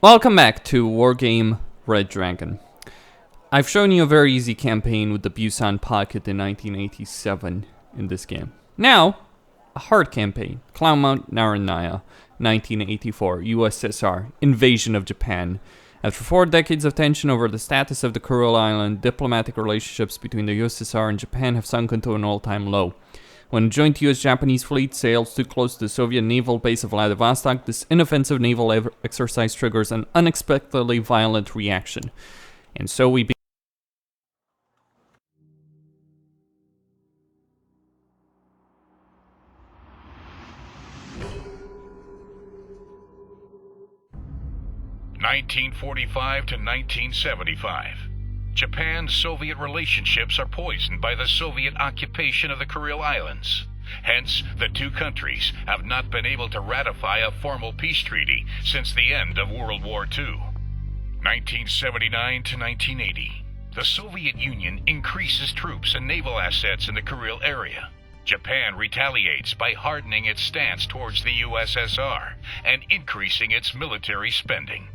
Welcome back to Wargame Red Dragon. I've shown you a very easy campaign with the Busan Pocket in 1987 in this game. Now, a hard campaign. Clown Mount Narodnaya, 1984, USSR, invasion of Japan. After 4 decades of tension over the status of the Kuril Island, diplomatic relationships between the USSR and Japan have sunken to an all-time low. When a joint US-Japanese fleet sails too close to the Soviet naval base of Vladivostok, this inoffensive naval exercise triggers an unexpectedly violent reaction. And so we begin. 1945 to 1975. Japan-Soviet relationships are poisoned by the Soviet occupation of the Kuril Islands. Hence, the two countries have not been able to ratify a formal peace treaty since the end of World War II. 1979 to 1980. The Soviet Union increases troops and naval assets in the Kuril area. Japan retaliates by hardening its stance towards the USSR and increasing its military spending.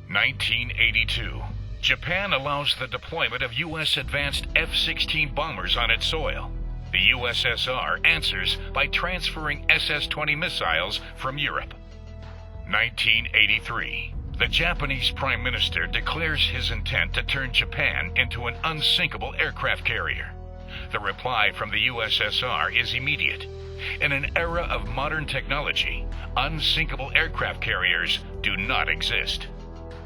1982. Japan allows the deployment of U.S. advanced F-16 bombers on its soil. The USSR answers by transferring SS-20 missiles from Europe. 1983. The Japanese Prime Minister declares his intent to turn Japan into an unsinkable aircraft carrier. The reply from the USSR is immediate. In an era of modern technology, unsinkable aircraft carriers do not exist.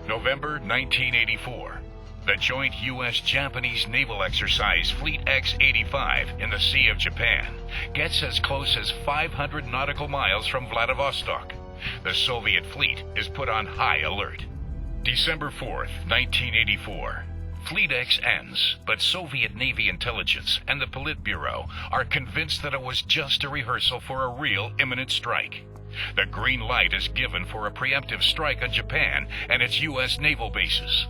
November 1984. The joint U.S.-Japanese naval exercise Fleet X-85 in the Sea of Japan gets as close as 500 nautical miles from Vladivostok. The Soviet fleet is put on high alert. December 4th, 1984. Fleet X ends, but Soviet Navy intelligence and the Politburo are convinced that it was just a rehearsal for a real imminent strike. The green light is given for a preemptive strike on Japan and its U.S. naval bases.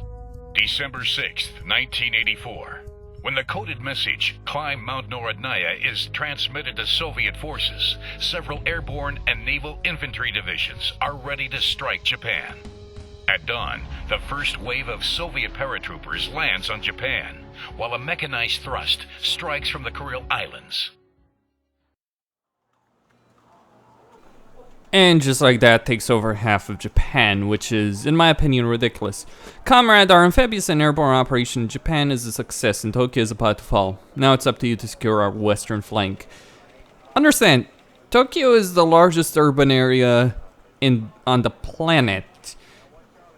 December 6th, 1984. When the coded message, "Climb Mount Narodnaya," is transmitted to Soviet forces, several airborne and naval infantry divisions are ready to strike Japan. At dawn, the first wave of Soviet paratroopers lands on Japan, while a mechanized thrust strikes from the Kuril Islands. And just like that, takes over half of Japan, which is, in my opinion, ridiculous. Comrade, our amphibious and airborne operation in Japan is a success, and Tokyo is about to fall. Now it's up to you to secure our western flank. Understand, Tokyo is the largest urban area on the planet,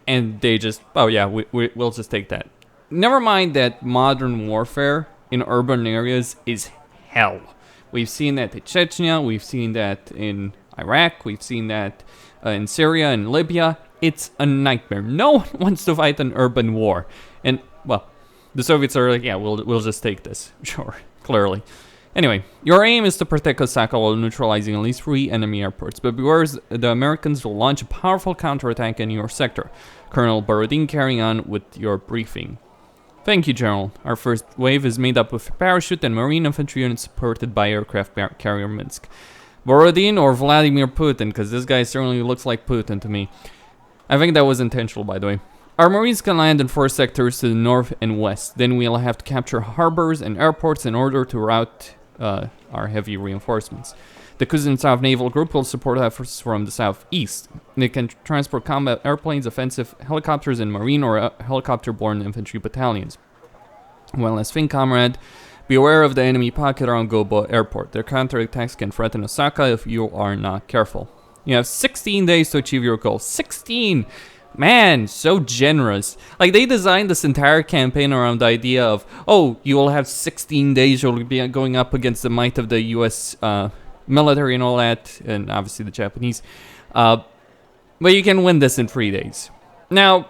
and they just, oh yeah, we'll just take that. Never mind that modern warfare in urban areas is hell. We've seen that in Chechnya, we've seen that in Iraq, we've seen that in Syria and Libya. It's a nightmare. No one wants to fight an urban war. And, well, the Soviets are like, yeah, we'll just take this. Sure, clearly. Anyway, your aim is to protect Osaka while neutralizing at least 3 enemy airports. But beware, the Americans will launch a powerful counterattack in your sector. Colonel Borodin, carrying on with your briefing. Thank you, General. Our first wave is made up of parachute and marine infantry units supported by aircraft carrier Minsk. Borodin or Vladimir Putin, because this guy certainly looks like Putin to me. I think that was intentional, by the way. Our Marines can land in 4 sectors to the north and west. Then we'll have to capture harbors and airports in order to route our heavy reinforcements. The Kuznetsov Naval Group will support efforts from the southeast. They can transport combat airplanes, offensive helicopters, and marine or helicopter-borne infantry battalions. Well, as Finn, comrade, be aware of the enemy pocket around Gobo Airport. Their counterattacks can threaten Osaka if you are not careful. You have 16 days to achieve your goal. 16! Man, so generous. Like, they designed this entire campaign around the idea of, oh, you will have 16 days, you'll be going up against the might of the US military and all that, and obviously the Japanese. But you can win this in 3 days. Now,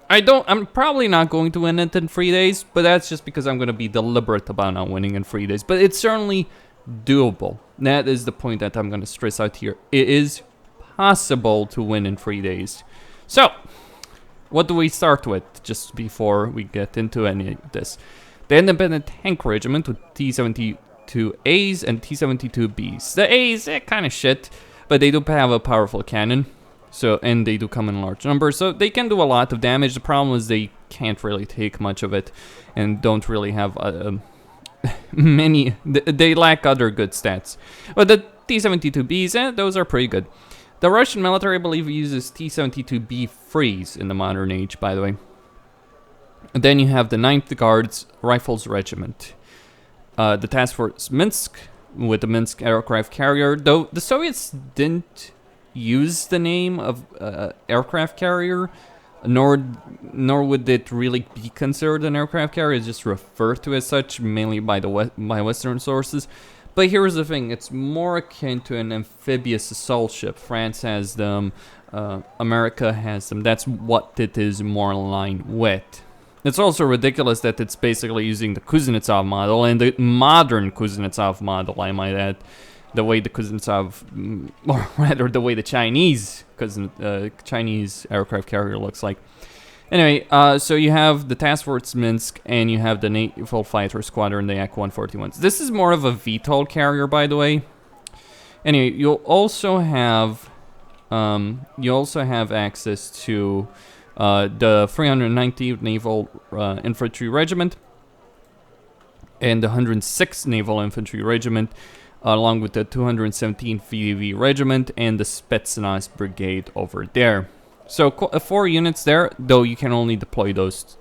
I'm probably not going to win it in 3 days, but that's just because I'm going to be deliberate about not winning in 3 days. But it's certainly doable. That is the point that I'm going to stress out here. It is possible to win in 3 days. So, what do we start with just before we get into any of this? The Independent Tank Regiment with T-72As and T-72Bs. The A's, they're kind of shit, but they do have a powerful cannon. So, and they do come in large numbers, so they can do a lot of damage. The problem is they can't really take much of it, and don't really have many. They lack other good stats. But the T-72Bs, those are pretty good. The Russian military, I believe, uses T-72B freeze in the modern age, by the way. And then you have the 9th Guards Rifles Regiment, the Task Force Minsk with the Minsk aircraft carrier. Though the Soviets didn't use the name of aircraft carrier, nor would it really be considered an aircraft carrier. It's just referred to as such, mainly by by Western sources. But here's the thing: it's more akin to an amphibious assault ship. France has them, America has them. That's what it is more in line with. It's also ridiculous that it's basically using the Kuznetsov model, and the modern Kuznetsov model, I might add. The way the Kuznetsov, or rather the way the Chinese aircraft carrier looks like. Anyway, so you have the Task Force Minsk, and you have the Naval Fighter Squadron, the Yak-141s. This is more of a VTOL carrier, by the way. Anyway, you'll also have access to the 319th Naval Infantry Regiment and the 106th Naval Infantry Regiment, along with the 217th VDV Regiment and the Spetsnaz Brigade over there. So 4 units there, though you can only deploy those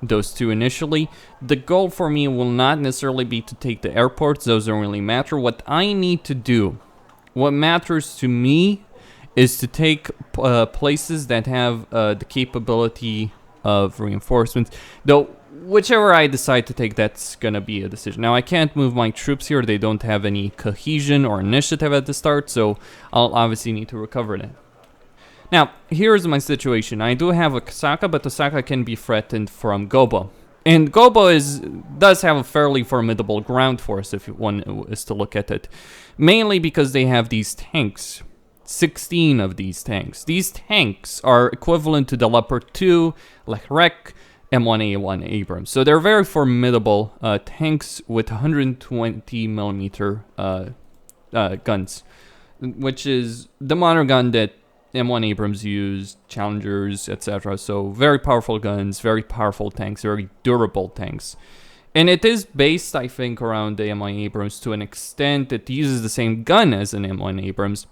2 initially. The goal for me will not necessarily be to take the airports. Those don't really matter. What I need to do, what matters to me, is to take places that have the capability of reinforcements. Though, whichever I decide to take, that's gonna be a decision. Now, I can't move my troops here. They don't have any cohesion or initiative at the start, so I'll obviously need to recover that. Now, here's my situation. I do have a Osaka, but Osaka can be threatened from Gobo. And Gobo does have a fairly formidable ground force, if one is to look at it. Mainly because they have these tanks. 16 of these tanks. These tanks are equivalent to the Leopard 2, Leclerc, M1A1 Abrams. So they're very formidable tanks with 120 millimeter guns, which is the modern gun that M1 Abrams used, Challengers, etc. So very powerful guns, very powerful tanks, very durable tanks. And it is based, I think, around the M1 Abrams to an extent. It uses the same gun as an M1 Abrams.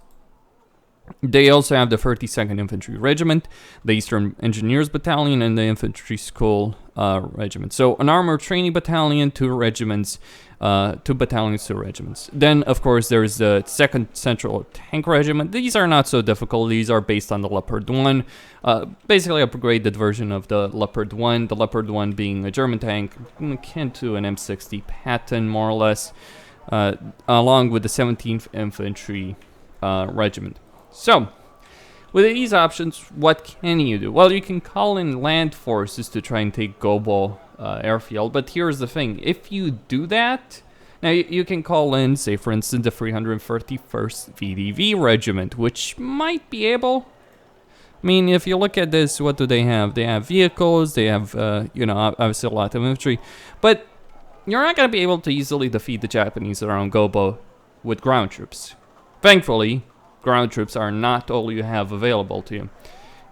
They also have the 32nd Infantry Regiment, the Eastern Engineers Battalion, and the Infantry School Regiment. So an armor training battalion, 2 regiments, 2 battalions, 2 regiments. Then, of course, there's the 2nd Central Tank Regiment. These are not so difficult. These are based on the Leopard 1, basically a upgraded version of the Leopard 1. The Leopard 1 being a German tank, akin to an M60 Patton, more or less, along with the 17th Infantry Regiment. So, with these options, what can you do? Well, you can call in land forces to try and take Gobo airfield, but here's the thing. If you do that, now you can call in, say, for instance, the 331st VDV Regiment, which might be able. I mean, if you look at this, what do they have? They have vehicles, they have, obviously a lot of infantry, but you're not going to be able to easily defeat the Japanese around Gobo with ground troops. Thankfully, ground troops are not all you have available to you.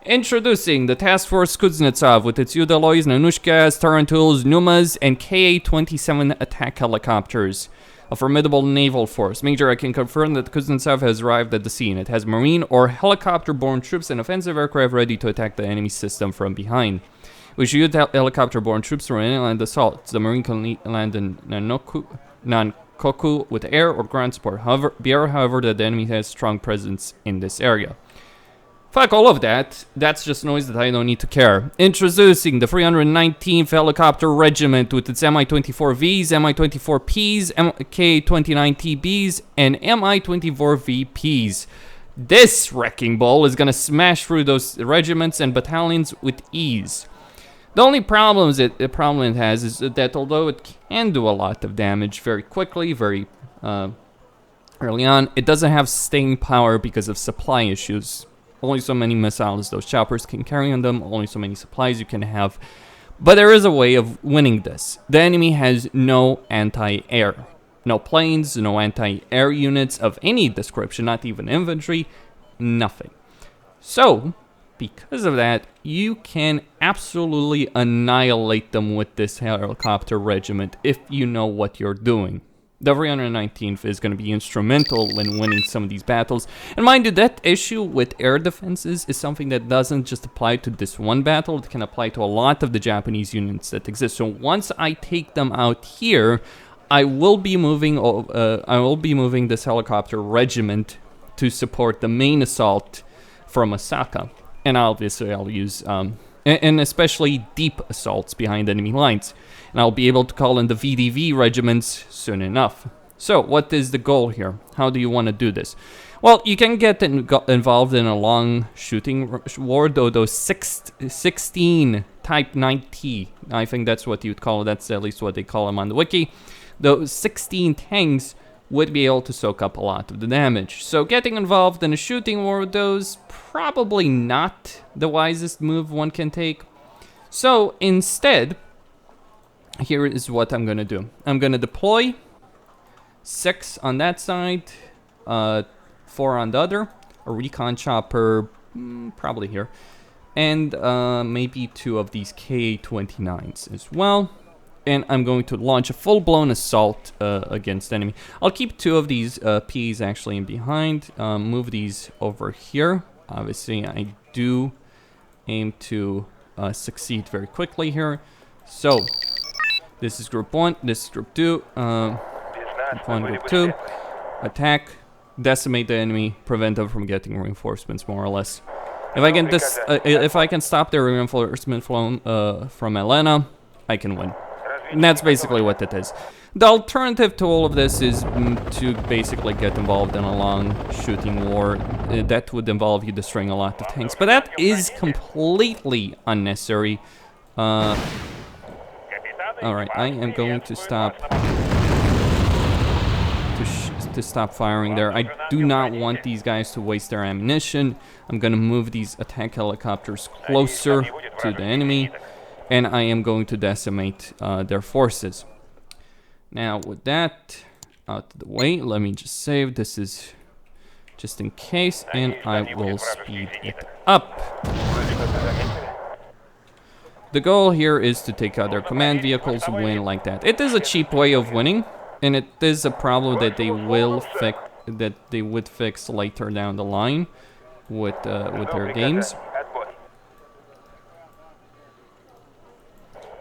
Introducing the Task Force Kuznetsov with its Udalois, Nanushkas, Tarantuls, Numas, and Ka-27 attack helicopters. A formidable naval force. Major, I can confirm that Kuznetsov has arrived at the scene. It has marine or helicopter-borne troops and offensive aircraft ready to attack the enemy system from behind. We should use helicopter-borne troops for an inland assault. The marine can land in Nankoku with air or ground support. However, that the enemy has strong presence in this area. Fuck all of that. That's just noise that I don't need to care. Introducing the 319th Helicopter Regiment with its Mi-24Vs, Mi-24Ps, K-29TBs, and Mi-24VPs. This wrecking ball is gonna smash through those regiments and battalions with ease. The only problem it has is that although it can do a lot of damage very quickly, very early on, it doesn't have staying power because of supply issues. Only so many missiles those choppers can carry on them, only so many supplies you can have. But there is a way of winning this. The enemy has no anti-air. No planes, no anti-air units of any description, not even infantry, nothing. So, because of that, you can absolutely annihilate them with this helicopter regiment if you know what you're doing. The 319th is going to be instrumental in winning some of these battles. And mind you, that issue with air defenses is something that doesn't just apply to this one battle. It can apply to a lot of the Japanese units that exist. So once I take them out here, I will be moving this helicopter regiment to support the main assault from Osaka. And obviously I'll use, and especially deep assaults behind enemy lines. And I'll be able to call in the VDV regiments soon enough. So, what is the goal here? How do you want to do this? Well, you can get involved in a long shooting war, though those 16 Type 9T, I think that's what you'd call it, that's at least what they call them on the wiki. Those 16 tanks would be able to soak up a lot of the damage. So getting involved in a shooting war with those, probably not the wisest move one can take. So, instead, here is what I'm gonna do. I'm gonna deploy 6 on that side, 4 on the other, a recon chopper, probably here, and maybe 2 of these K-29s as well. And I'm going to launch a full-blown assault against enemy. I'll keep 2 of these Ps actually in behind, move these over here. Obviously, I do aim to succeed very quickly here. So, this is group 1, this is group 2, group 1, group 2, attack, decimate the enemy, prevent them from getting reinforcements, more or less. If I can stop their reinforcement flow from Elena, I can win. And that's basically what it is. The alternative to all of this is to basically get involved in a long shooting war. That would involve you destroying a lot of tanks, but that is completely unnecessary. Alright, I am going to stop to stop firing there. I do not want these guys to waste their ammunition. I'm going to move these attack helicopters closer to the enemy, and I am going to decimate their forces. Now, with that out of the way, let me just save. This is just in case, and I will speed it up. The goal here is to take out their command vehicles and win like that. It is a cheap way of winning, and it is a problem that they would fix later down the line with their games.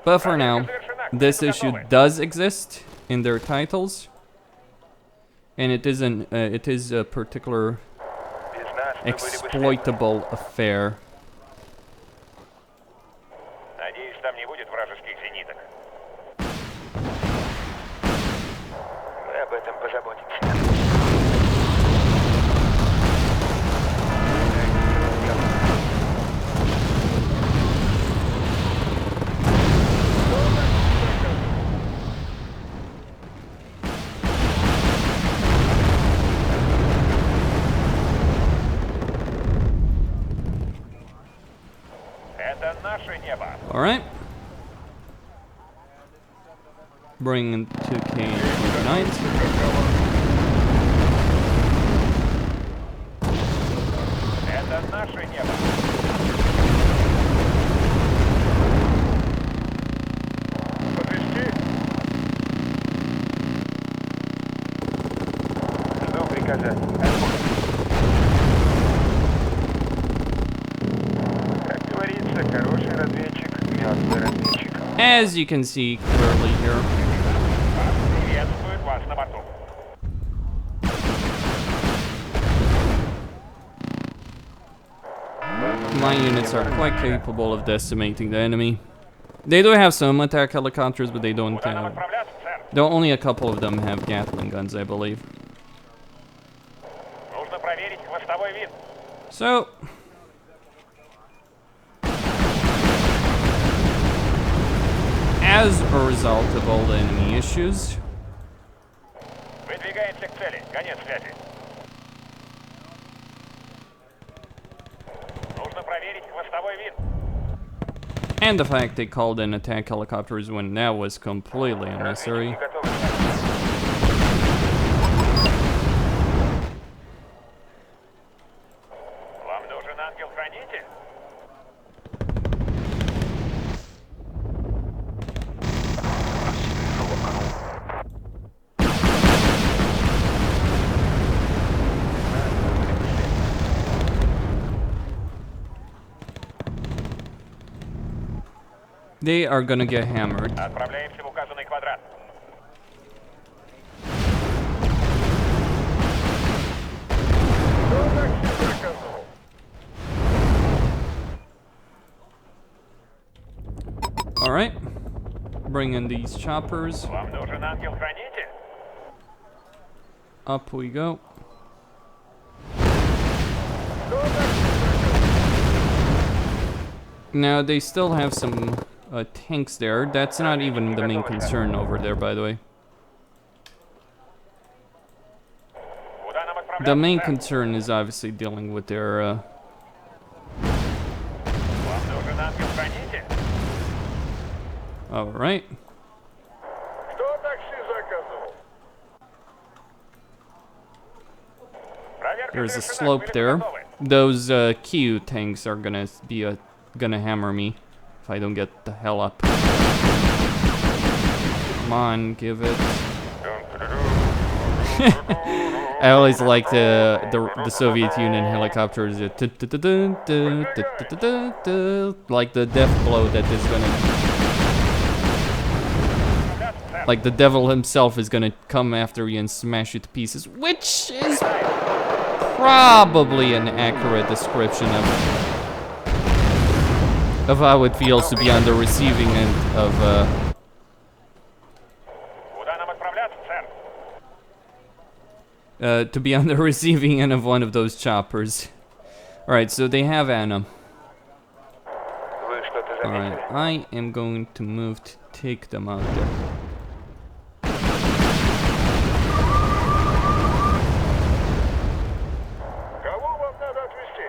But for now, this issue does exist in their titles, and it is a particular exploitable affair. Alright. Bring in 2 K-29s. As you can see clearly here. My units are quite capable of decimating the enemy. They do have some attack helicopters, but they don't have... Only a couple of them have Gatling guns, I believe. So... as a result of all the enemy issues, and the fact they called in attack helicopters when that was completely unnecessary. They are gonna get hammered. Отправляемся в указанный квадрат. Alright. Bring in these choppers. Вам нужен ангел-хранитель? Up we go. Now they still have some tanks there. That's not even the main concern over there, by the way. Куда нам отправляться? The main сэр? concern is obviously dealing with their Вам нужен ангел-хранитель? alright. Кто такси заказывал? Проверка There's a завершена. slope Были there. готовы. Those Q tanks are gonna be gonna hammer me if I don't get the hell up. Come on, give it. I always like the Soviet Union helicopters. Like the death blow that is gonna, like the devil himself is gonna come after you and smash you to pieces, which is probably an accurate description of how it feels to be on the receiving end of Куда нам отправляться, сэр? to be on the receiving end of one of those choppers. Alright, so they have Anna. Вы что-то Alright, заметили? I am going to move to take them out there. Кого вам надо отвезти?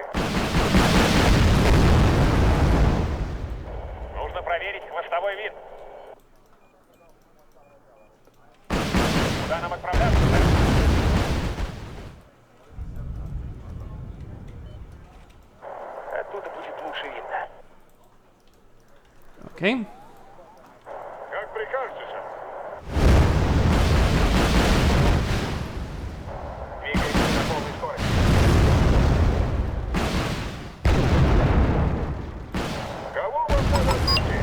Нужно проверить хвостовой винт. Куда нам отправляться, сэр? Оттуда будет лучше видно. Okay. Как прикажете, сэр? Двигаемся на полной скорости. Кого вам надо отвезти?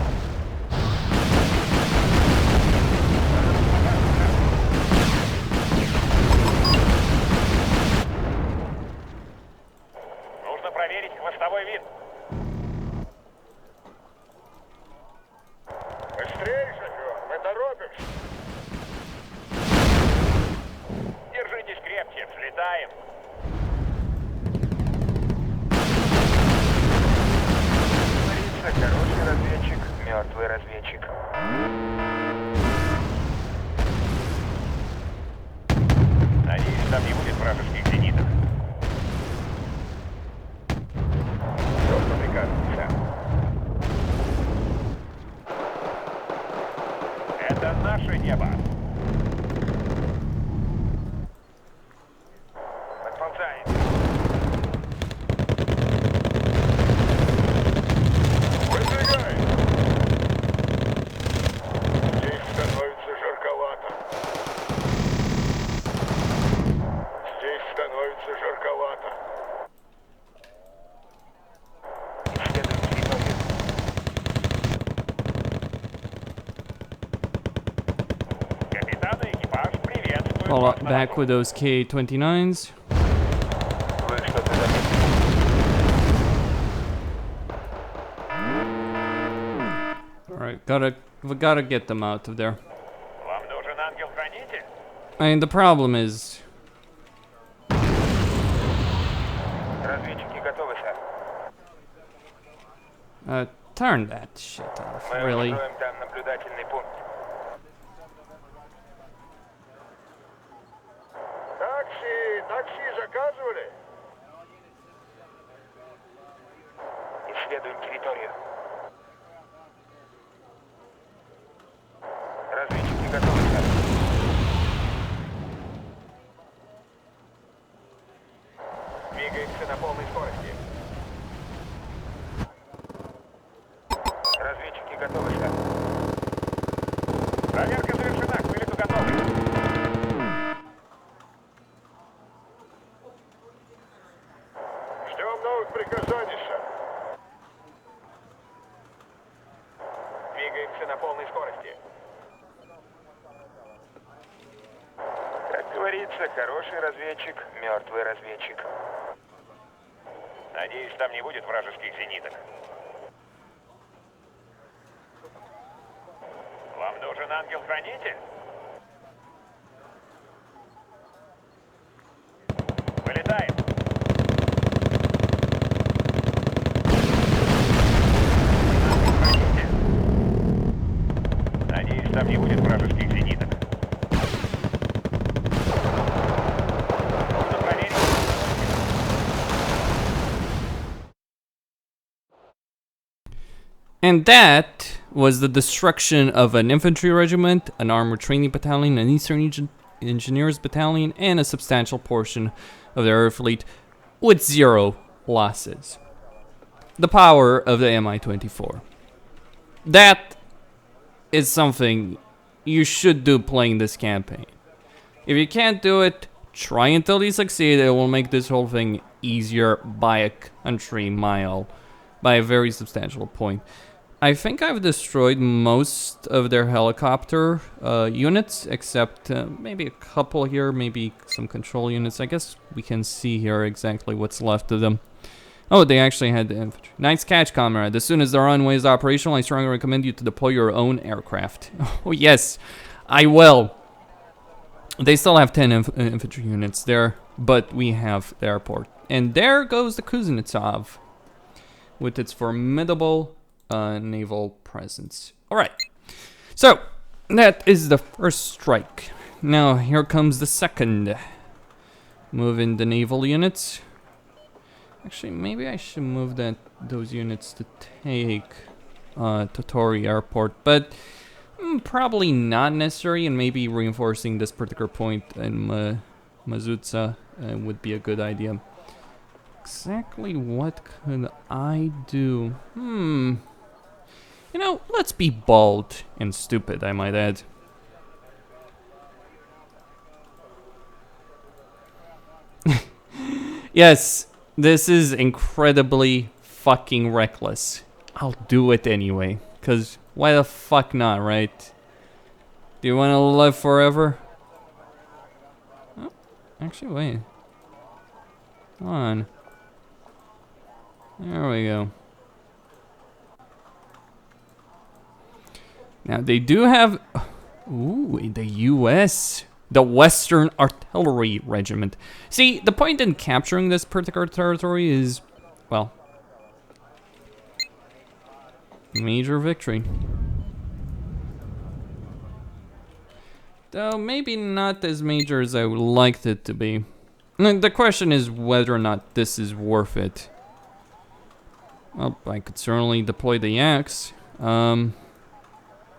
Нужно проверить хвостовой винт. Быстрее, шофер, мы торопимся. Держитесь крепче, взлетаем. Хороший разведчик, мертвый разведчик. Надеюсь, там не будет вражеских зениток. Все, что прикажете, сэр. Это наше небо. Подползаем. Выдвигай! Здесь становится жарковато. Здесь становится жарковато. Исследуем территорию. Капитан и экипаж приветствуют Well, вас на back борту. with those K-29s. Вы что-то заметили? Alright, we gotta get them out of there. Вам нужен ангел-хранитель? I mean, the problem is, Разведчики готовы, сэр. turn that shit off, Мы really. устроим там наблюдательный пункт. Такси заказывали? Исследуем территорию. Разведчики готовы, сэр. Двигаемся на полной скорости. Разведчики готовы, сэр. Проверка завершена, к вылету готовы. Ждем новых приказаний, сэр. дальше на полной скорости. Как говорится, хороший разведчик, мертвый разведчик. Надеюсь, там не будет вражеских зениток. Вам нужен ангел-хранитель? Вылетаем. Ангел-хранитель. Надеюсь, там не будет вражеских зениток. Нужно проверить. And that was the destruction of an infantry regiment, an armored training battalion, an Eastern Engineers battalion, and a substantial portion of their air fleet with 0 losses. The power of the Mi-24. That is something you should do playing this campaign. If you can't do it, try until you succeed. It will make this whole thing easier by a country mile, by a very substantial point. I think I've destroyed most of their helicopter units, except maybe a couple here, maybe some control units. I guess we can see here exactly what's left of them. Oh, they actually had the infantry. Nice catch, comrade. As soon as the runway is operational, I strongly recommend you to deploy your own aircraft. Oh, yes, I will. They still have 10 infantry units there, but we have the airport. And there goes the Kuznetsov with its formidable naval presence. Alright, so that is the first strike. Now here comes the second. Moving the naval units. Actually, maybe I should move those units to take Totori Airport, but probably not necessary, and maybe reinforcing this particular point in Mazutsa would be a good idea. Exactly what could I do? You know, let's be bold and stupid, I might add. Yes, this is incredibly fucking reckless. I'll do it anyway, cause why the fuck not, right? Do you want to live forever? Oh, actually, wait. Come on. There we go. Now they do have, ooh, the U.S., the Western Artillery Regiment. See, the point in capturing this particular territory is, well, major victory. Though maybe not as major as I would like it to be. The question is whether or not this is worth it. Well, I could certainly deploy the Yaks. I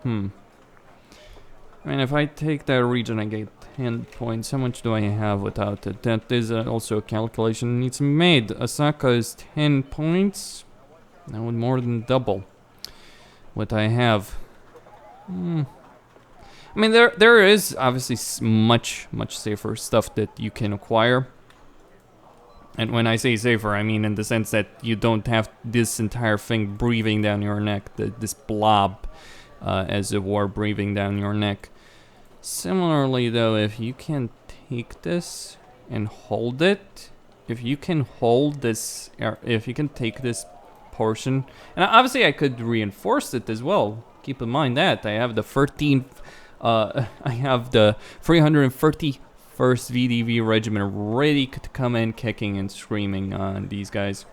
mean, if I take that region, I get 10 points. How much do I have without it? That is also a calculation that needs to be made. Osaka is 10 points. That would more than double what I have. I mean, there is obviously much safer stuff that you can acquire. And when I say safer, I mean in the sense that you don't have this entire thing breathing down your neck, this blob, as it were, breathing down your neck. Similarly, though, if you can take this and hold it, if you can hold this, if you can take this portion, and obviously I could reinforce it as well. Keep in mind that I have the 13th, I have the 331st VDV regiment ready to come in kicking and screaming on these guys.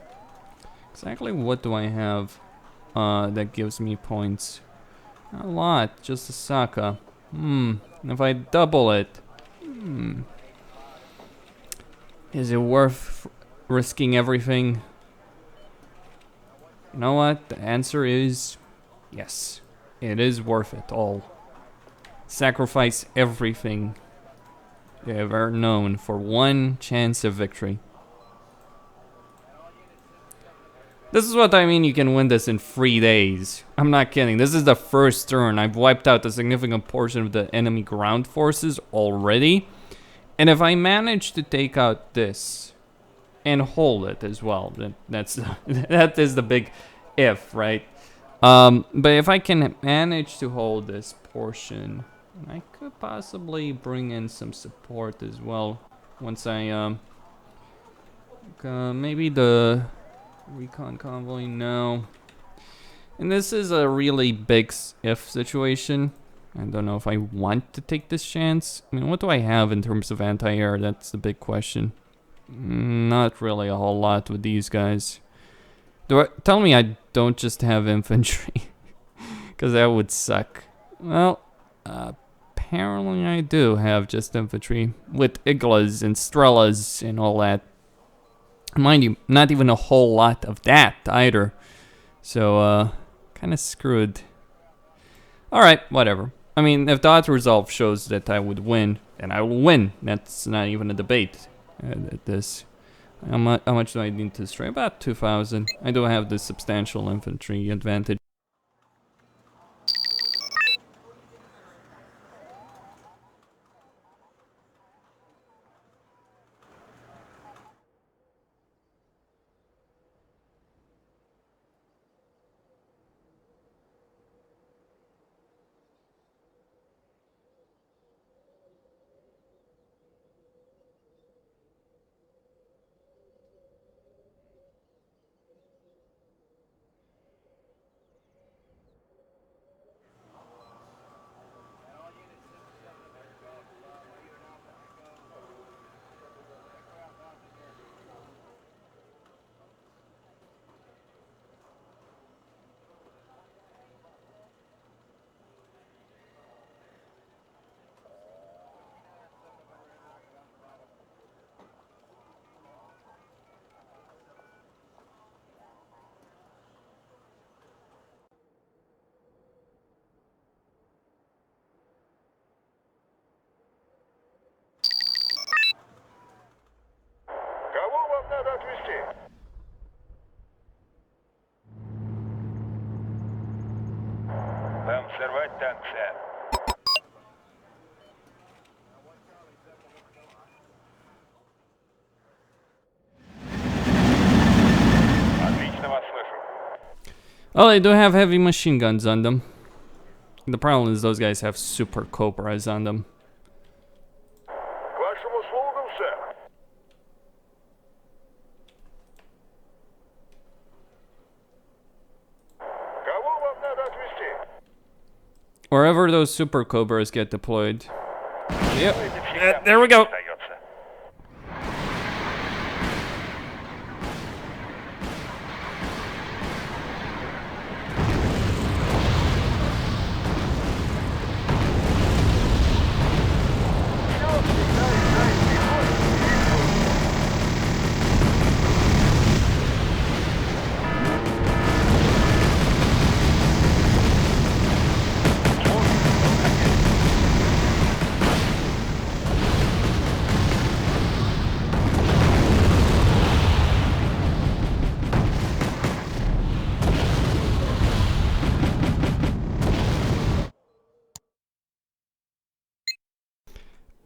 Exactly what do I have that gives me points? Not a lot, just Osaka. If I double it, is it worth risking everything? You know what? The answer is yes. It is worth it all. Sacrifice everything you have ever known for one chance of victory. This is what I mean, you can win this in 3 days. I'm not kidding. This is the first turn. I've wiped out a significant portion of the enemy ground forces already. And if I manage to take out this and hold it as well, that is the big if, right? But if I can manage to hold this portion, I could possibly bring in some support as well. Once I, maybe the recon convoy, no. And this is a really big if situation. I don't know if I want to take this chance. I mean, what do I have in terms of anti-air? That's the big question. Not really a whole lot with these guys. Tell me I don't just have infantry. Because that would suck. Well, apparently I do have just infantry. With Iglas and Strelas and all that. Mind you, not even a whole lot of that either. So, kind of screwed. Alright, whatever. I mean, if the auto resolve shows that I would win, then I will win. That's not even a debate. This. How much do I need to destroy? About 2,000. I do have this substantial infantry advantage. Кого вам надо отвезти? Вам взорвать танк, сэр. Отлично вас слышу. Oh, they do have heavy machine guns on them. The problem is those guys have super cobras on them. К вашим услугам, сэр. Кого вам надо отвезти? Wherever those super cobras get deployed. Yep. There we go. Остается.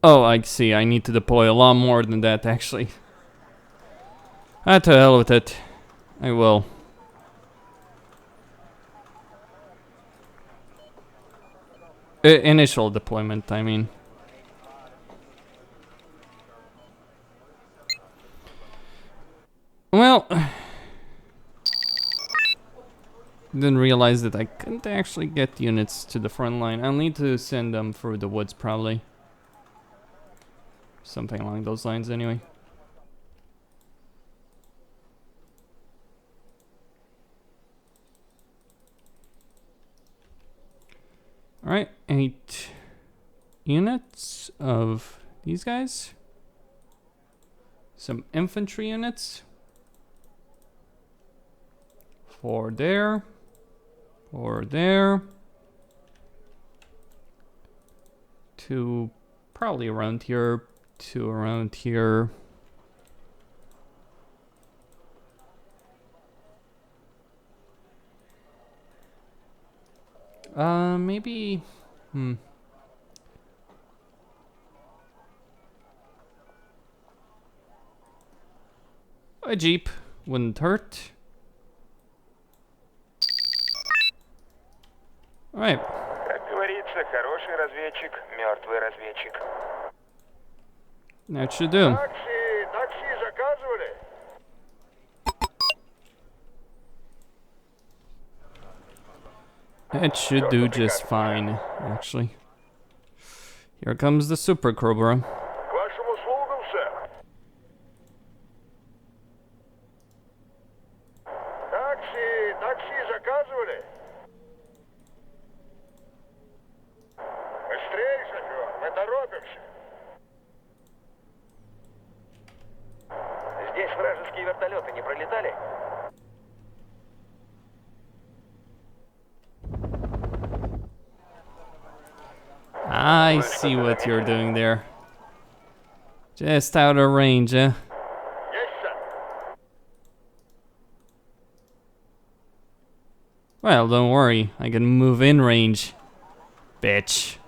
Oh, I see. I need to deploy a lot more than that, actually. Ah, to hell with it. I will. Initial deployment, I mean. Well, didn't realize that I couldn't actually get units to the front line. I'll need to send them through the woods, probably. Something along those lines, anyway. Alright, 8 units of these guys. Some infantry units. 4 there. 4 there. 2 probably around here. 2 around here. Maybe... A jeep wouldn't hurt. Alright. Как говорится, хороший разведчик, мертвый разведчик. That should do. Такси заказывали? It should do just fine, actually. Here comes the Super Cobra. К вашим услугам, сэр. Такси заказывали? Быстрее, шофер, мы торопимся. Здесь вражеские вертолеты не пролетали? I see what you're doing there. Just out of range, eh? Есть, сэр. Well, don't worry. I can move in range. Bitch.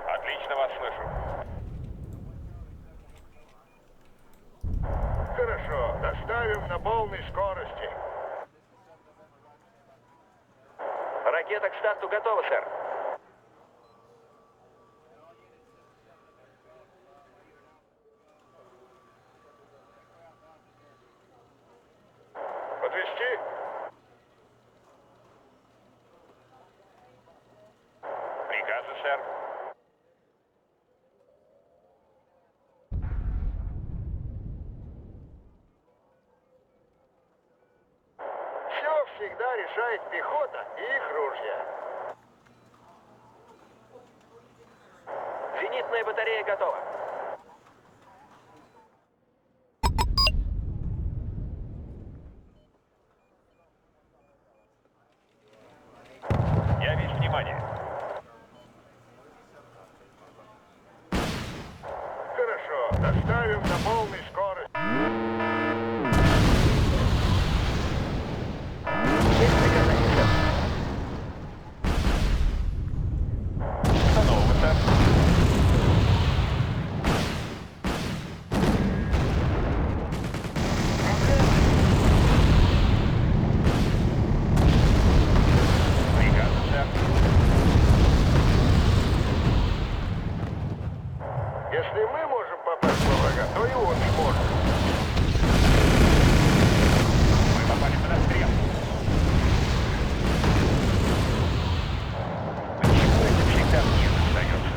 Отлично вас слышу. Хорошо, доставим на полной скорости. Ракета к старту готова, сэр. Подвезти? Приказы, сэр. Все всегда решает пехота и их ружья. Зенитная батарея готова. Я весь внимание. Хорошо, доставим на полной скорости. Есть приказание, сэр. Снова, сэр. Приказы, сэр. Если мы можем попасть во врага, то и он сможет. Мы попали под обстрел. Почему это всегда мне достается?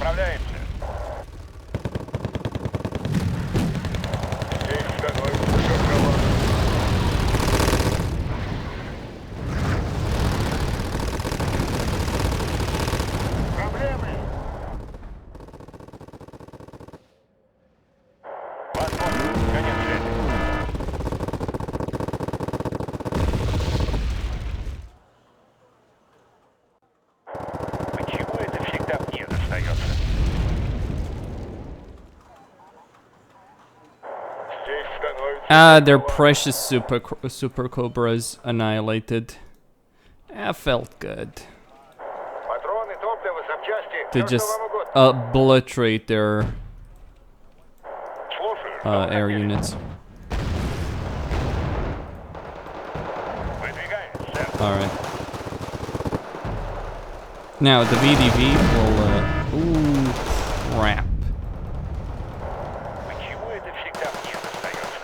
Справляемся. Здесь становится как команда. Проблемы? Возможно, конец связи. Почему это всегда мне достается? Здесь становится Ah, как their команда. precious super cobras annihilated. That felt good. Патроны, топливо, запчасти. To Все, что just вам угодно. obliterate their Слушаю, что вы air хотели. units. Выдвигаемся, сэр. Alright. Now the VDV will. Ooh, crap. Почему это всегда мне достается?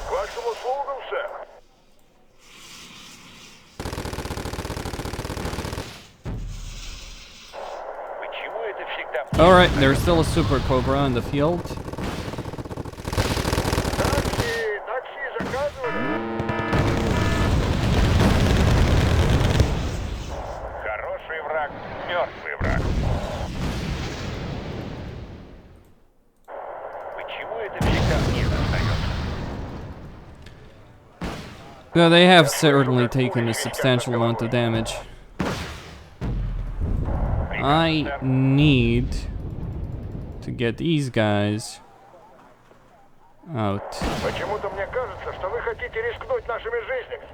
К вашим услугам, сэр. Почему это всегда мне? Alright, there's still a super cobra in the field. Такси заказывали? Хороший враг, мертвый враг. Почему это всегда мне достается? Yeah, they have certainly taken a substantial amount of damage. I need to get these guys out. Почему-то мне кажется, что вы хотите рискнуть нашими жизнями.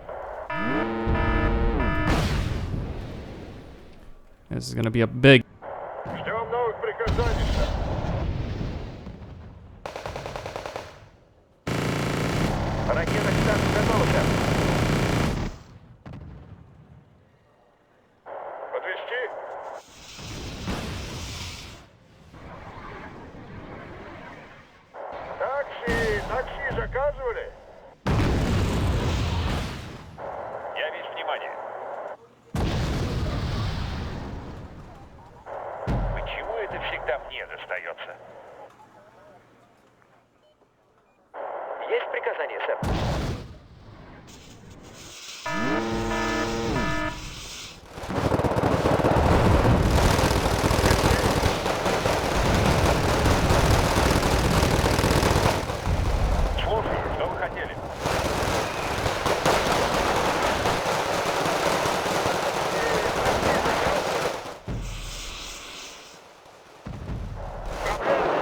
This is gonna be a big. Ждем новых приказаний, сэр. Ракета к старту готова, сэр. Подвезти? Такси заказывали? Я весь внимание. Почему это всегда мне достается? Есть приказание, сэр? Слушаю, что вы хотели? Проблемы?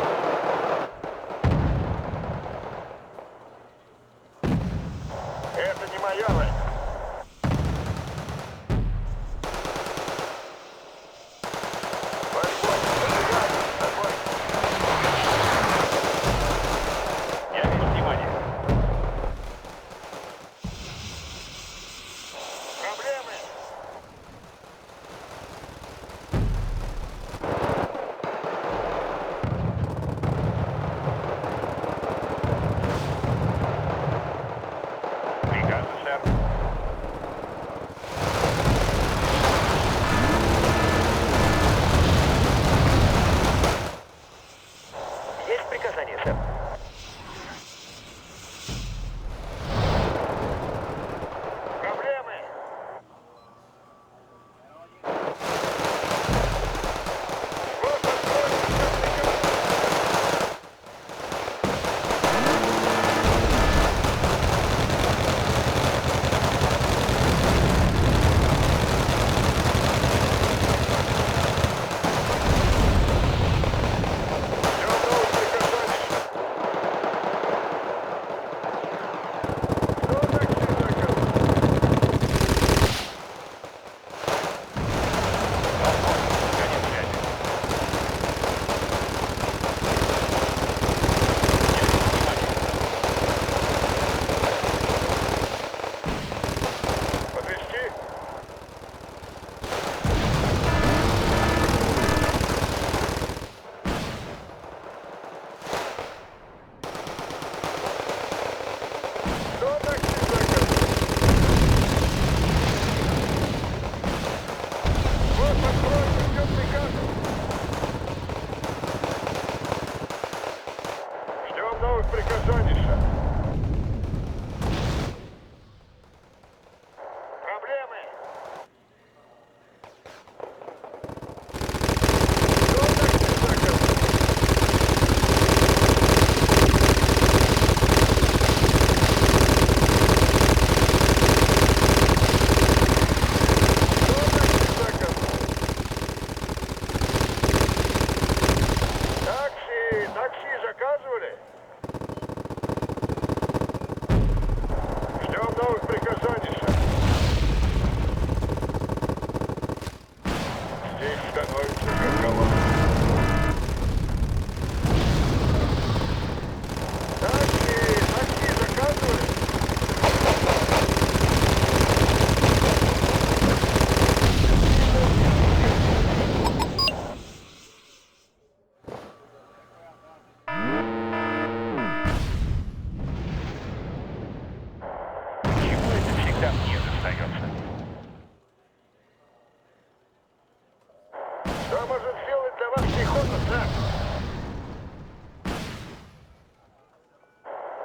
Ждем новых приказаний, сэр. Проблемы? Такси заказывали? Ждем новых приказаний, сэр. Здесь становится разговор. Такси заказывали? Почему это всегда мне достается? Что может сделать для вас пехота, сэр?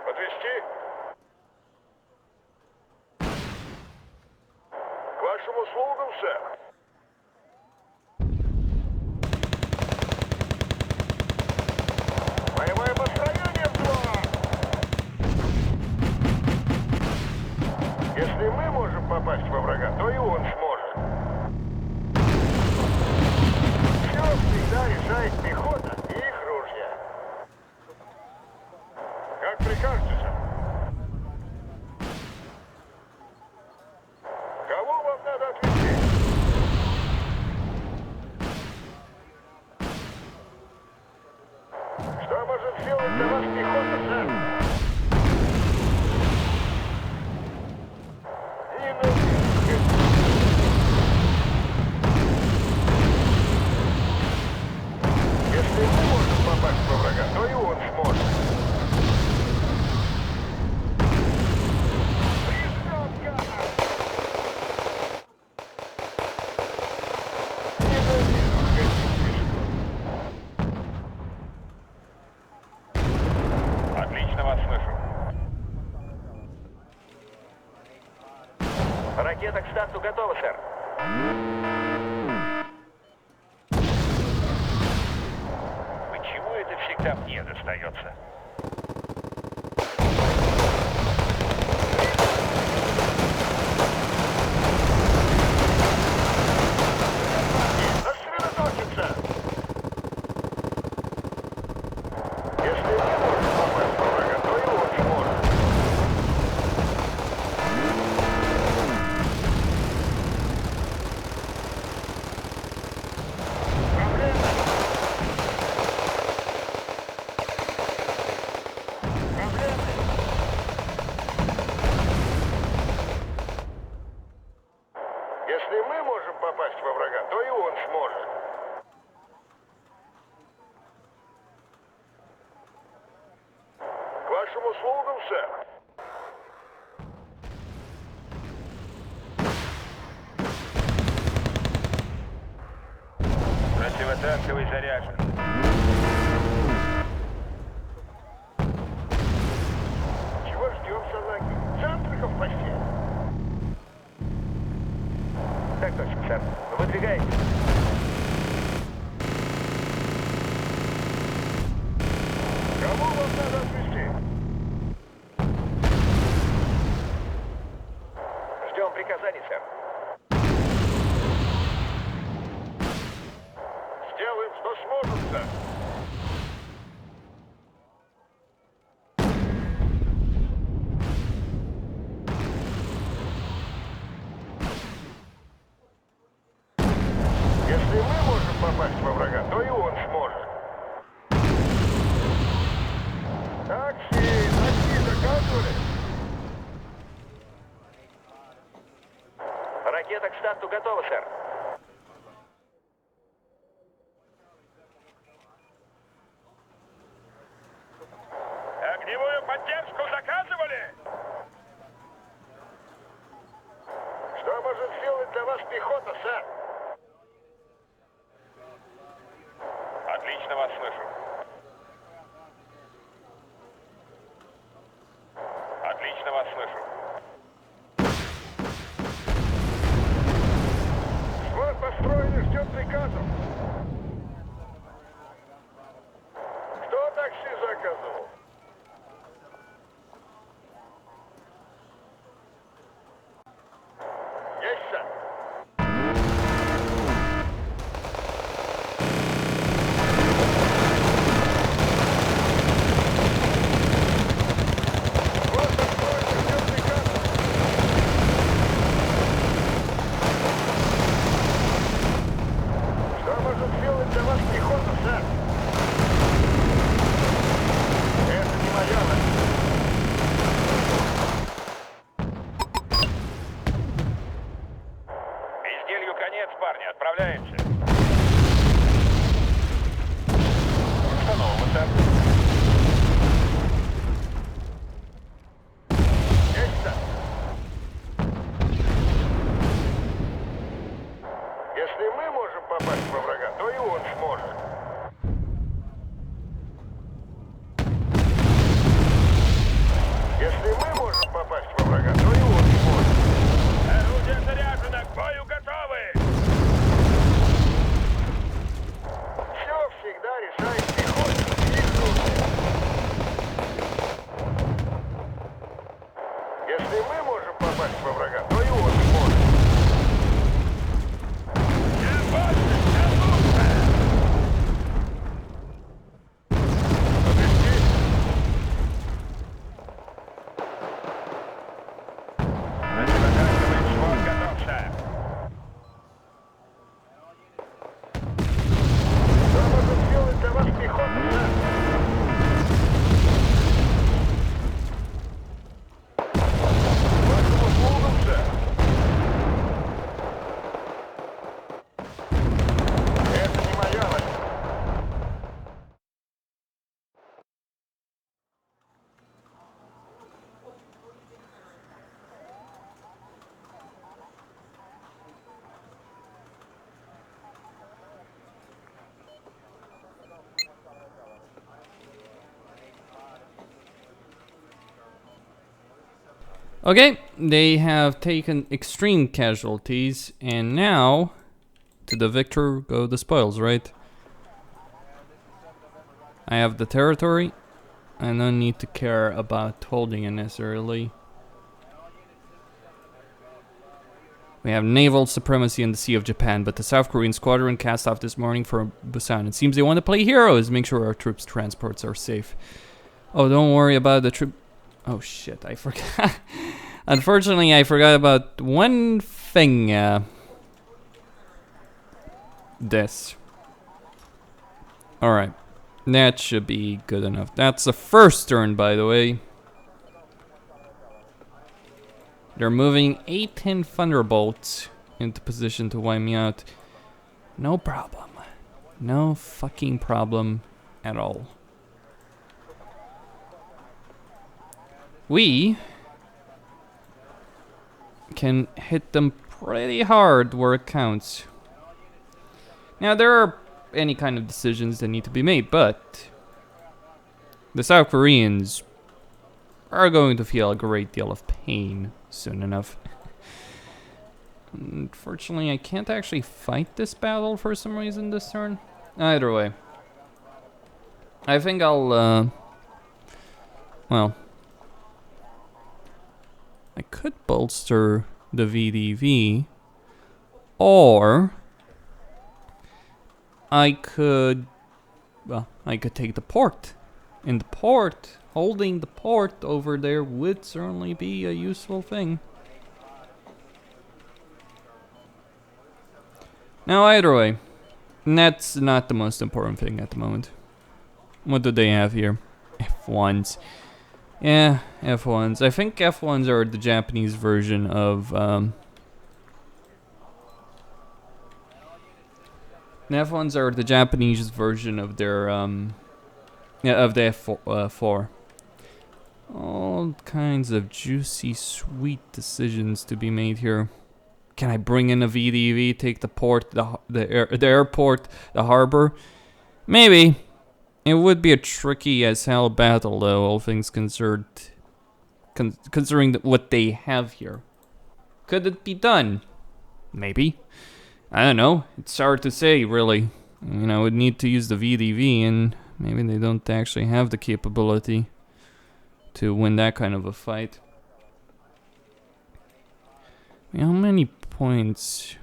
Подвезти? К вашим услугам, сэр. Боевое построение, взвод! Если мы можем попасть во врага, то и он сможет. Все всегда решает пехота и их ружья. Как прикажете, сэр? Кого вам надо отвезти? Что может сделать для вас пехота, сэр? Если мы можем попасть во врага, то и он сможет. Отлично вас слышу. Ракета к старту готова, сэр. Почему это всегда мне достается? Сосредоточиться! Если мы можем попасть во врага, то и он сможет. Проблема! Проблемы! Если мы можем попасть во врага, то и он сможет. К вашим услугам, сэр. Противотанковый заряжен. Чего ждем, салаги? Завтраков в постель. Так точно, сэр. Выдвигайтесь. Кого вам надо отвезти? Ждем приказаний, сэр. Сделаем, что сможем, сэр. Если мы можем попасть во врага, то и он сможет. Такси заказывали? Ракета к старту готова, сэр. Огневую поддержку заказывали? Что может сделать для вас пехота, сэр? Конец, парни, отправляемся. Установлено. Есть так? Если мы можем попасть во врага, то и он сможет. Если мы можем попасть во врага, то и он сможет. Орудие заряжено, к бою готовы! Все всегда решает пехота. Если мы можем попасть во врага, то и он сможет. Okay, they have taken extreme casualties, and now to the victor go the spoils, right? I have the territory. I don't need to care about holding it necessarily. We have naval supremacy in the Sea of Japan, but the South Korean squadron cast off this morning for Busan. It seems they want to play heroes, make sure our troops' transports are safe. Oh, don't worry about the troop. Oh shit, I forgot. Unfortunately, I forgot about one thing. This. Alright. That should be good enough. That's the first turn, by the way. They're moving 18 Thunderbolts into position to wipe me out. No problem. No fucking problem at all. We can hit them pretty hard where it counts. Now, there are any kind of decisions that need to be made, but the South Koreans are going to feel a great deal of pain soon enough. Unfortunately, I can't actually fight this battle for some reason this turn. Either way. I think I'll, well, I could bolster the VDV, or I could, well, I could take the port. And the port, holding the port over there would certainly be a useful thing. Now, either way, that's not the most important thing at the moment. What do they have here? F1s. Yeah, F1s. I think F1s are the Japanese version of, F1s are the Japanese version of their, yeah, of the F4. All kinds of juicy, sweet decisions to be made here. Can I bring in a VDV, take the port, the airport, the harbor? Maybe. It would be a tricky as hell battle, though, all things considered. Considering what they have here. Could it be done? Maybe. I don't know. It's hard to say, really. You know, I would need to use the VDV, and maybe they don't actually have the capability to win that kind of a fight. How many points?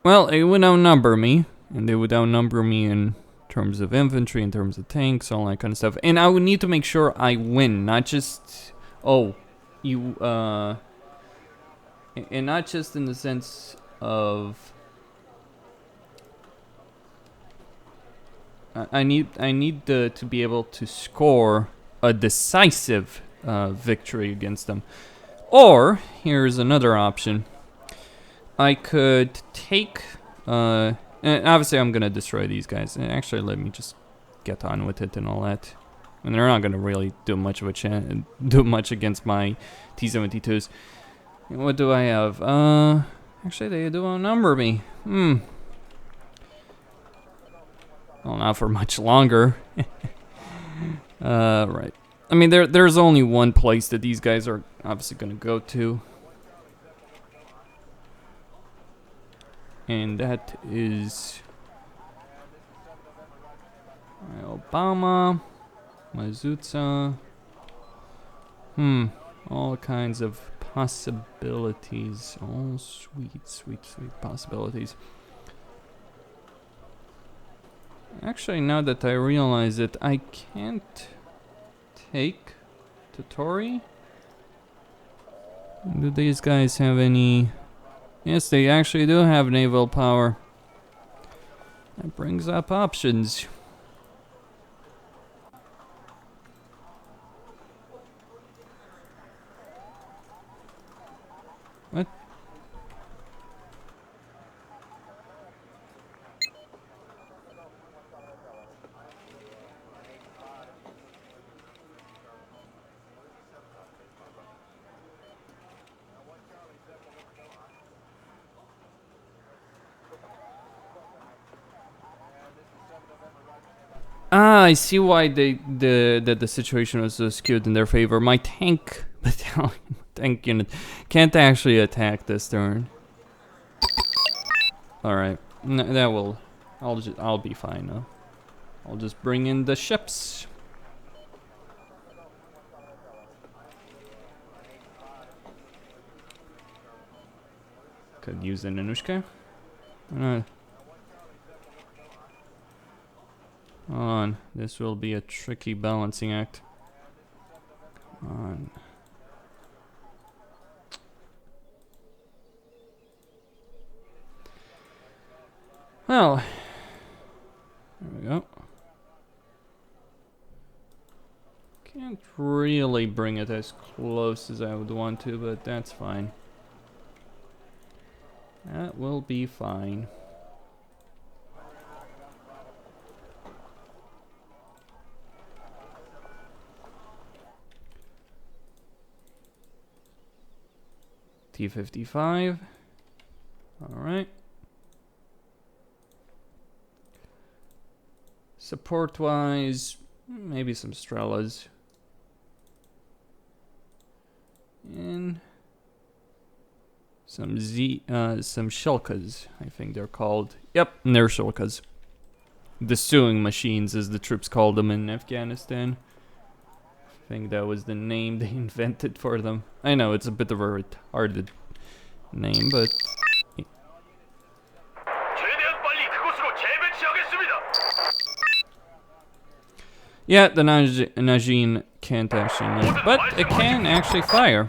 Well, it would outnumber me, and they would outnumber me in terms of infantry, in terms of tanks, all that kind of stuff. And I would need to make sure I win, not just, and not just in the sense of, I need to be able to score a decisive victory against them. Or, here's another option. I could take, and obviously I'm gonna destroy these guys. Actually, let me just get on with it and all that. And they're not gonna really do much of a do much against my T-72s. What do I have? Actually, they do outnumber me. Well, not for much longer. Right. I mean, there's only one place that these guys are obviously gonna go to. And that is Obama, Mazutza. All kinds of possibilities. Oh, sweet, sweet, sweet possibilities. Actually, now that I realize it, I can't take Totori. Do these guys have any? Yes, they actually do have naval power. That brings up options. What? Ah, I see why the situation was so skewed in their favor. My tank battalion, tank unit, can't actually attack this turn. All right, that will. I'll be fine now. I'll just bring in the ships. Could use an Anushka. Hold on, this will be a tricky balancing act. Come on. Well, there we go. Can't really bring it as close as I would want to, but that's fine. That will be fine. T-55. Alright. Support-wise, maybe some Strelas. And some Shilkas, I think they're called. Yep, and they're Shilkas. The sewing machines, as the troops called them in Afghanistan. I think that was the name they invented for them. I know, it's a bit of a retarded name, but... Yeah, the Najin can't actually move, but it can actually fire.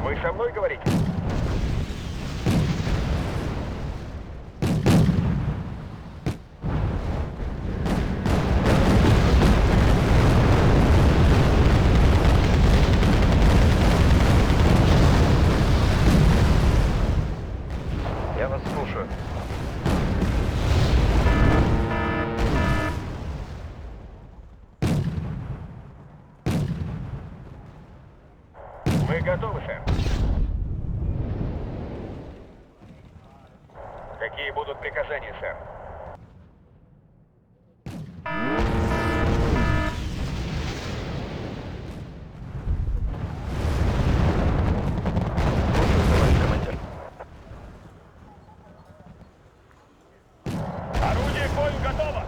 Вы со мной говорите? Я вас слушаю. Мы готовы, сэр. Какие будут приказания, сэр? Орудие к бою готово!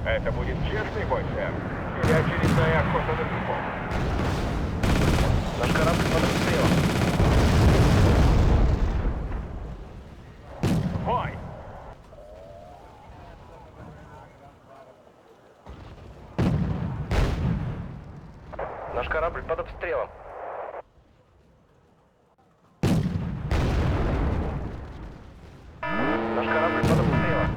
Это будет честный бой, сэр? Или очередная охота на типов? Наш корабль под обстрелом. Бой! Наш корабль под обстрелом. Наш корабль под обстрелом.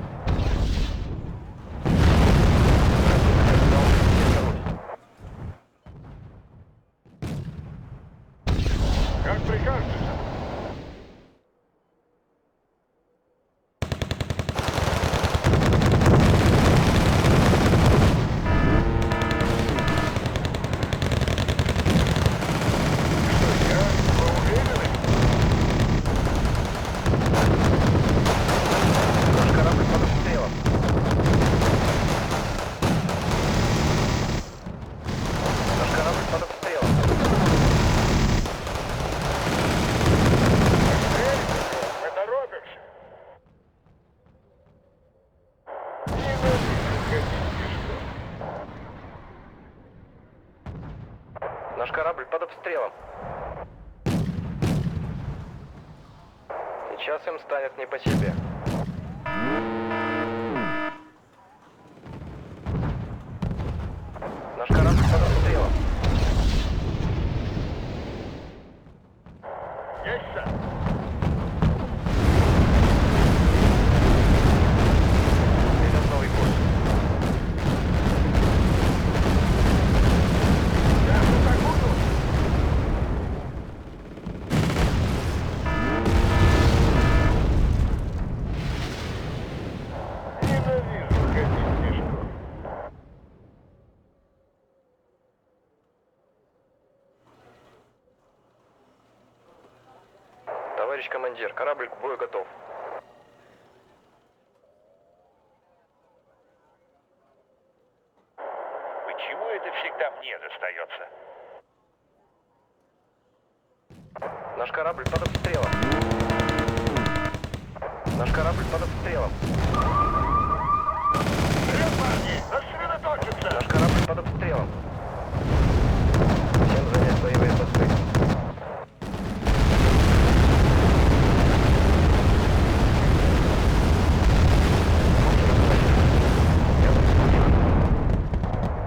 Как прикажете, сэр? Наш корабль под обстрелом. Наш корабль под обстрелом. Мы торопимся. Ненавижу ходить пешком. Наш корабль под обстрелом. Сейчас им станет не по себе. Наш корабль под обстрелом. Есть, сэр. Берем новый курс. Я тут окунул. Ненавижу ходить пешком. Товарищ командир, корабль к бою готов. Почему это всегда мне достается? Наш корабль под обстрелом. Наш корабль под обстрелом. Вперед, парни! Сосредоточиться! Наш корабль под обстрелом. Всем занять боевые посты.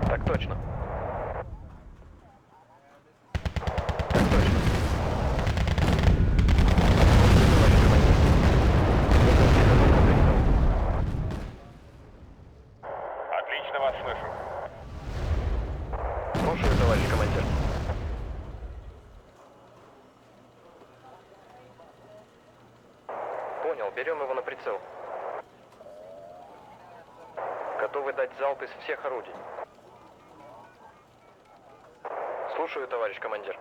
Так точно. Так точно. Отлично вас слышу. Слушаю, товарищ командир. Понял, берем его на прицел. Готовы дать залп из всех орудий. Слушаю, товарищ командир.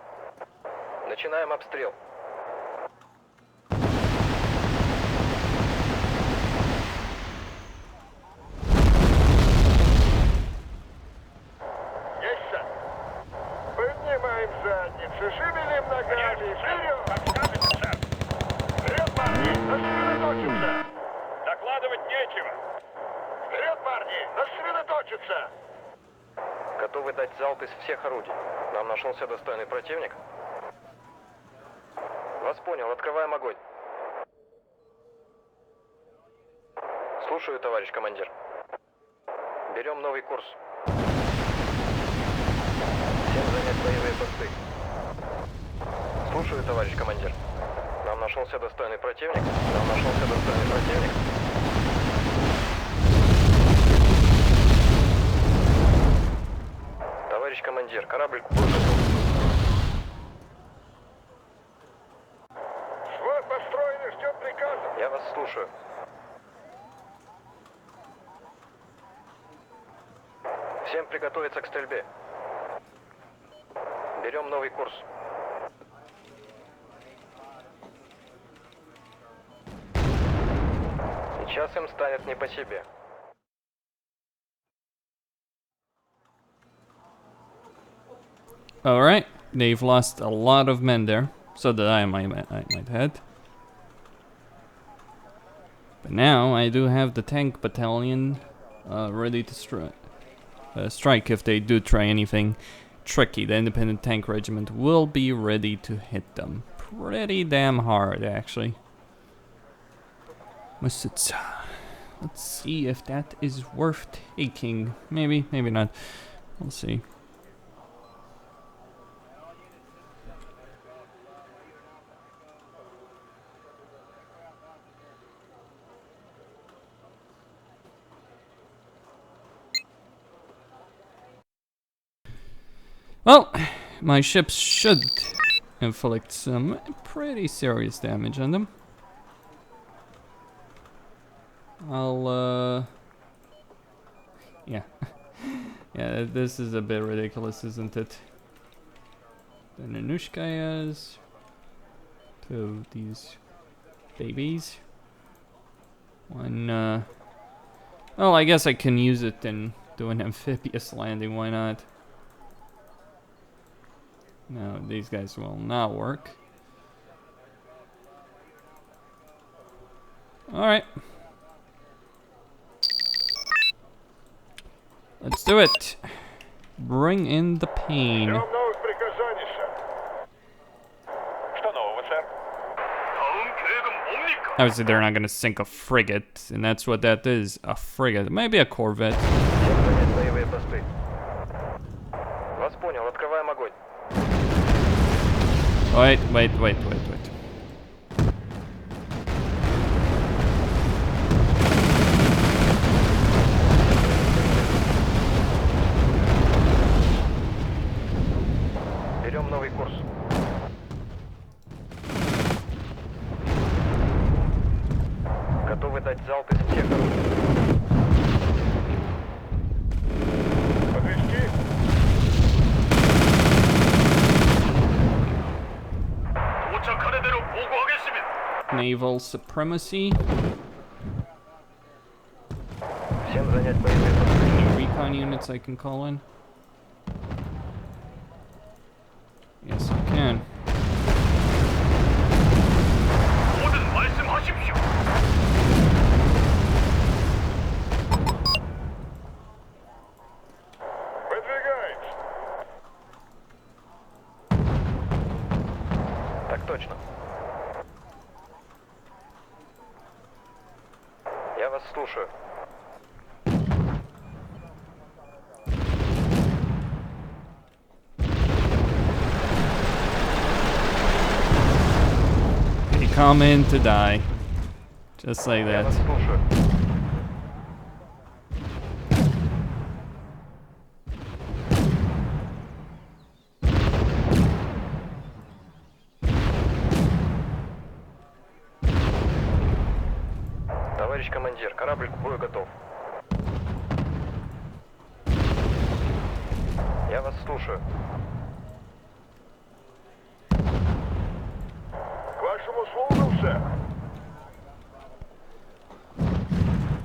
Начинаем обстрел. Есть, сэр. Поднимаем задницу, шевелим ногами, вперед! Как скажете, сэр. Вперед, парни, сосредоточиться! Докладывать нечего. Вперед, парни, сосредоточиться! Готовы дать залп из всех орудий. Нам нашелся достойный противник. Вас понял, открываем огонь. Слушаю, товарищ командир. Берем новый курс. Всем занять боевые посты. Слушаю, товарищ командир. Нам нашелся достойный противник. Нам нашелся достойный противник. Товарищ командир, корабль к бою готов. Свод построен и ждет приказа. Я вас слушаю. Всем приготовиться к стрельбе. Берем новый курс. Сейчас им станет не по себе. Alright, they've lost a lot of men there. So did I might add. But now I do have the tank battalion ready to strike if they do try anything tricky. The independent tank regiment will be ready to hit them pretty damn hard, actually. Let's see if that is worth taking. Maybe, maybe not. We'll see. Well, my ships should inflict some pretty serious damage on them. Yeah. Yeah, this is a bit ridiculous, isn't it? The Nanushkayas. Two of these babies. One, well, I guess I can use it and do an amphibious landing, why not? No, these guys will not work. Alright. Let's do it. Bring in the pain. Ждем новых приказаний, сэр. Что нового, сэр? Obviously, they're not gonna sink a frigate, and that's what that is, a frigate. Maybe a corvette. Всем занять боевые посты. Вас понял, открываем огонь. Wait. Берем новый курс. Готовы дать залп из всех орудий. Подвести? 도착하는 대로 보고하겠습니다. Naval supremacy. Всем занять боевые посты. Any recon units I can call in? Yes, I can. 뭐든 말씀하십시오. Выдвигаемся. Так точно. Я вас слушаю. They come in to die. Just like Я that. вас слушаю. Товарищ командир, корабль к бою готов. Я вас слушаю. К вашим услугам, сэр.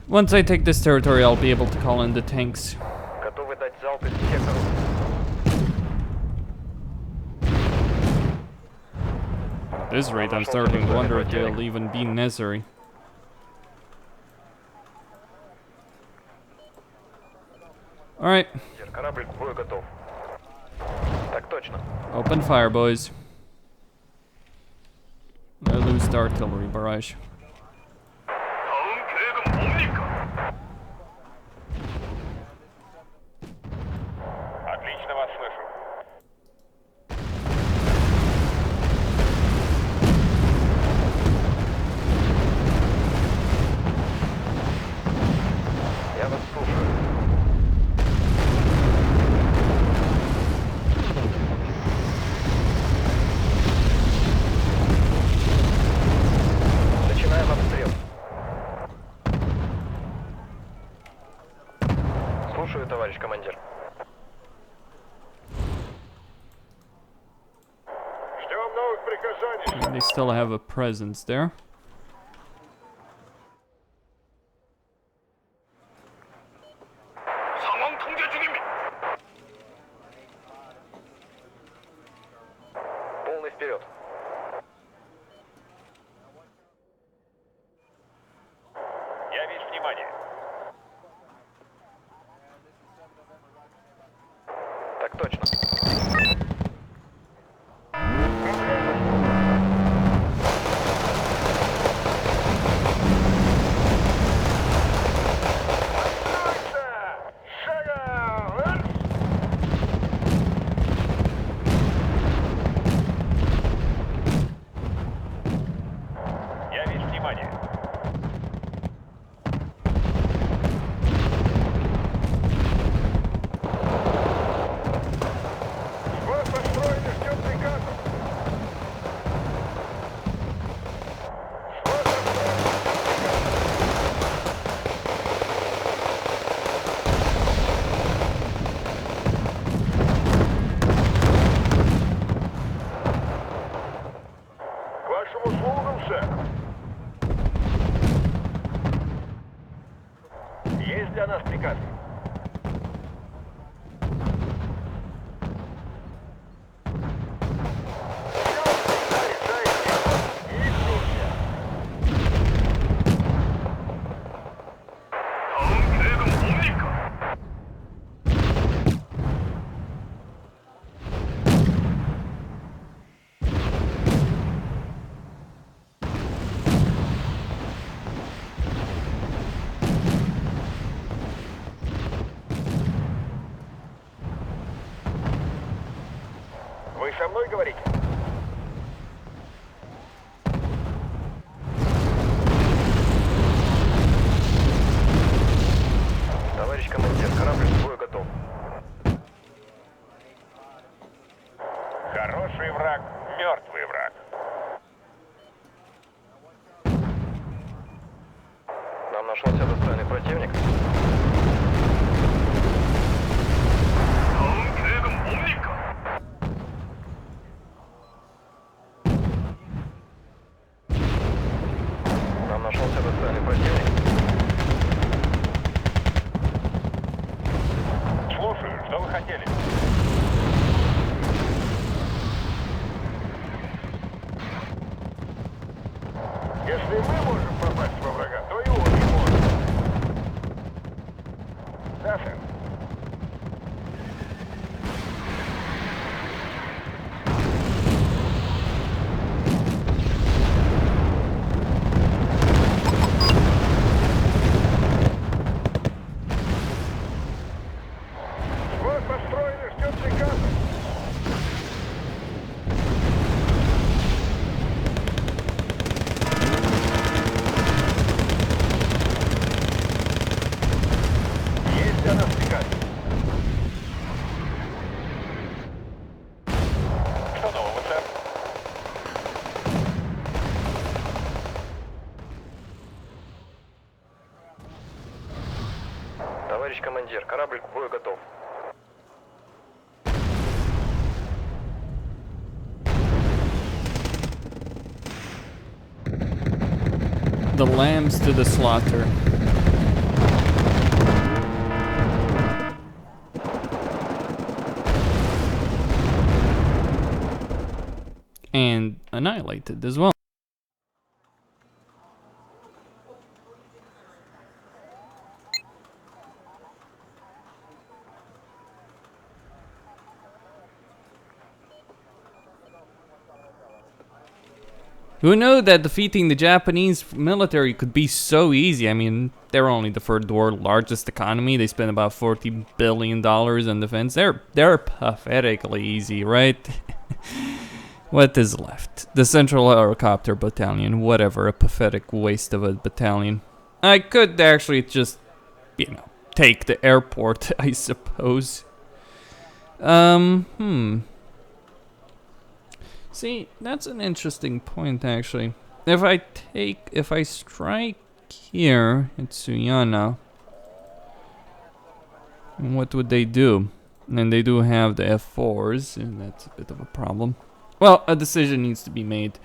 Once I take this territory, I'll be able to call in the tanks. Готовы дать залп из всех орудий. At this rate, I'm starting to wonder if they'll even be necessary. Alright, Корабль к бою готов. Так точно. open fire, boys. I lose the artillery barrage. 다음 계획은 뭡니까? Отлично вас слышу. Я вас слушаю. Начинаем обстрел. Слушаю, товарищ командир. Ждем новых приказаний. They still have a presence there. сэр. Есть для нас приказ? Вы со мной говорите? Товарищ командир, корабль к бою готов. Хороший враг, мертвый враг. Нам нашелся достойный противник. Нам нашелся достойный противник. Слушаю, что вы хотели? Если мы можем попасть во врага, то и он не может. Да, сэр. Сбор построен и ждет приказа. Есть для нас приказ. Что нового, сэр? Товарищ командир, корабль к бою готов. The lambs to the slaughter. And annihilated as well. Who knew that defeating the Japanese military could be so easy? I mean, they're only the third world largest economy. They spend about $40 billion on defense. They're pathetically easy, right? What is left? The Central Helicopter Battalion, whatever, a pathetic waste of a battalion. I could actually just, take the airport, I suppose. See, that's an interesting point, actually. If I strike here at Suyana, what would they do? And they do have the F4s, and that's a bit of a problem. Well, a decision needs to be made.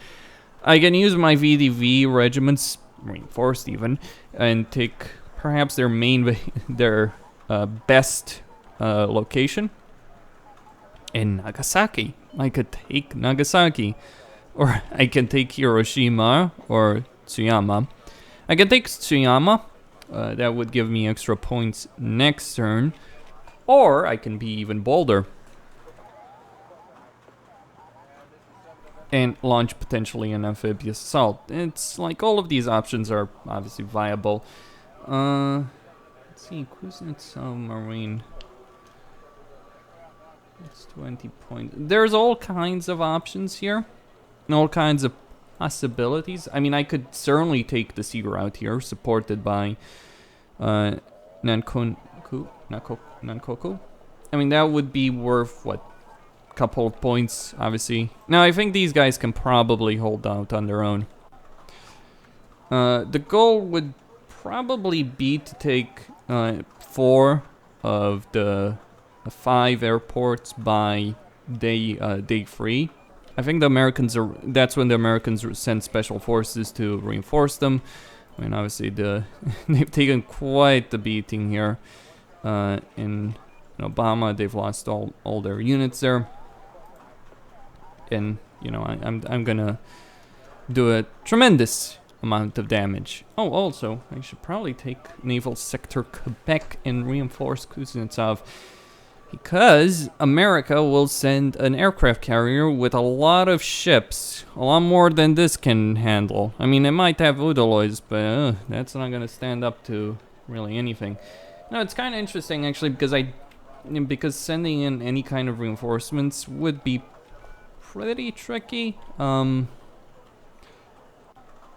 I can use my VDV regiments, reinforced even, and take perhaps their best location in Nagasaki. I could take Nagasaki, or I can take Hiroshima or Tsuyama. I can take Tsuyama. That would give me extra points next turn, or I can be even bolder and launch potentially an amphibious assault. It's like all of these options are obviously viable. Let's see, Kuznetsov Marine. It's 20 points. There's all kinds of options here, and all kinds of possibilities. I mean, I could certainly take the sea route here, supported by Nankoku. I mean, that would be worth, what, a couple of points, obviously. Now, I think these guys can probably hold out on their own. The goal would probably be to take 4 of the 5 airports by day 3, I think the Americans are. That's when the Americans send special forces to reinforce them. I mean, obviously they've taken quite the beating here. In Obama, they've lost all their units there, and you know I'm gonna do a tremendous amount of damage. Oh, also, I should probably take Naval Sector Quebec and reinforce Kuznetsov, because America will send an aircraft carrier with a lot of ships, a lot more than this can handle. I mean, it might have Udaloys, but that's not gonna stand up to really anything. No, it's kind of interesting actually, because sending in any kind of reinforcements would be pretty tricky.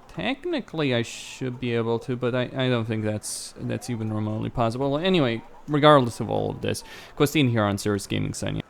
Technically, I should be able to, but I don't think that's even remotely possible. Anyway, regardless of all of this, Costin here on Cirrus Gaming signing.